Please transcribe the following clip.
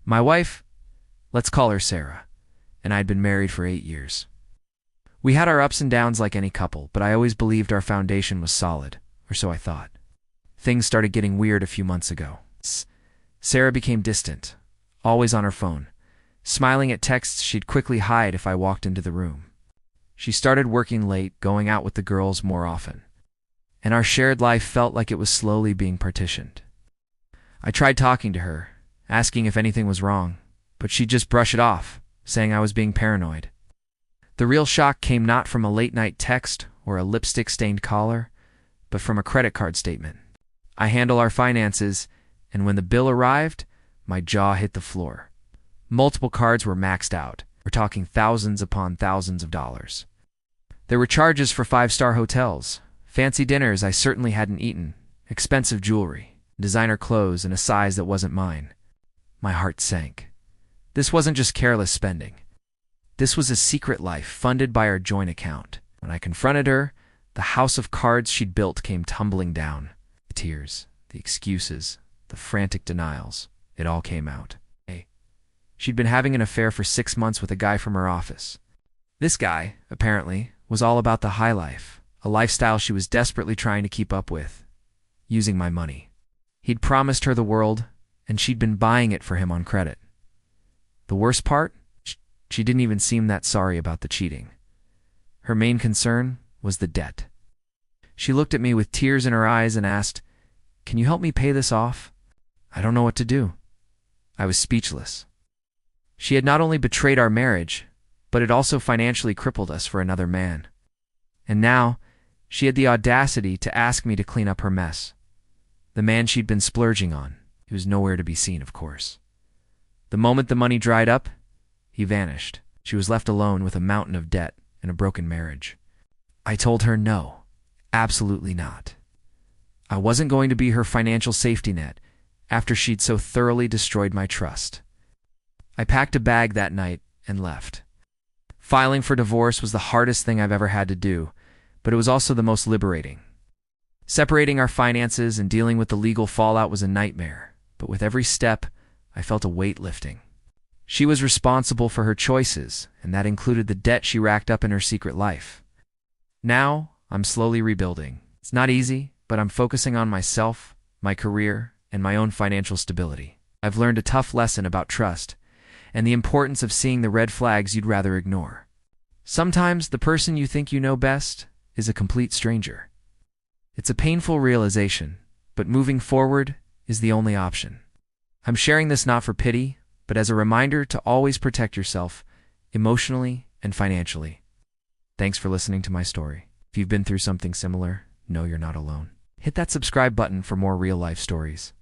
My wife, let's call her Sarah, and I'd been married for 8 years. We had our ups and downs like any couple, but I always believed our foundation was solid, or so I thought. Things started getting weird a few months ago. Sarah became distant, always on her phone, smiling at texts she'd quickly hide if I walked into the room. She started working late, going out with the girls more often, and our shared life felt like it was slowly being partitioned. I tried talking to her, asking if anything was wrong, but she'd just brush it off, saying I was being paranoid. The real shock came not from a late-night text or a lipstick-stained collar, but from a credit card statement. I handle our finances, and when the bill arrived, my jaw hit the floor. Multiple cards were maxed out. We're talking thousands upon thousands of dollars. There were charges for 5-star hotels, fancy dinners I certainly hadn't eaten, expensive jewelry, designer clothes in a size that wasn't mine. My heart sank. This wasn't just careless spending. This was a secret life funded by our joint account. When I confronted her, the house of cards she'd built came tumbling down. The tears, the excuses, the frantic denials, it all came out. She'd been having an affair for 6 months with a guy from her office. This guy, apparently, was all about the high life, a lifestyle she was desperately trying to keep up with, using my money. He'd promised her the world, and she'd been buying it for him on credit. The worst part? She didn't even seem that sorry about the cheating. Her main concern was the debt. She looked at me with tears in her eyes and asked, "Can you help me pay this off? I don't know what to do." I was speechless. She had not only betrayed our marriage, but had also financially crippled us for another man. And now, she had the audacity to ask me to clean up her mess. The man she'd been splurging on, he was nowhere to be seen, of course. The moment the money dried up, he vanished. She was left alone with a mountain of debt and a broken marriage. I told her no, absolutely not. I wasn't going to be her financial safety net after she'd so thoroughly destroyed my trust. I packed a bag that night and left. Filing for divorce was the hardest thing I've ever had to do, but it was also the most liberating. Separating our finances and dealing with the legal fallout was a nightmare, but with every step, I felt a weight lifting. She was responsible for her choices, and that included the debt she racked up in her secret life. Now, I'm slowly rebuilding. It's not easy, but I'm focusing on myself, my career, and my own financial stability. I've learned a tough lesson about trust, and the importance of seeing the red flags you'd rather ignore. Sometimes the person you think you know best is a complete stranger. It's a painful realization, but moving forward is the only option. I'm sharing this not for pity, but as a reminder to always protect yourself, emotionally and financially. Thanks for listening to my story. If you've been through something similar, know you're not alone. Hit that subscribe button for more real-life stories.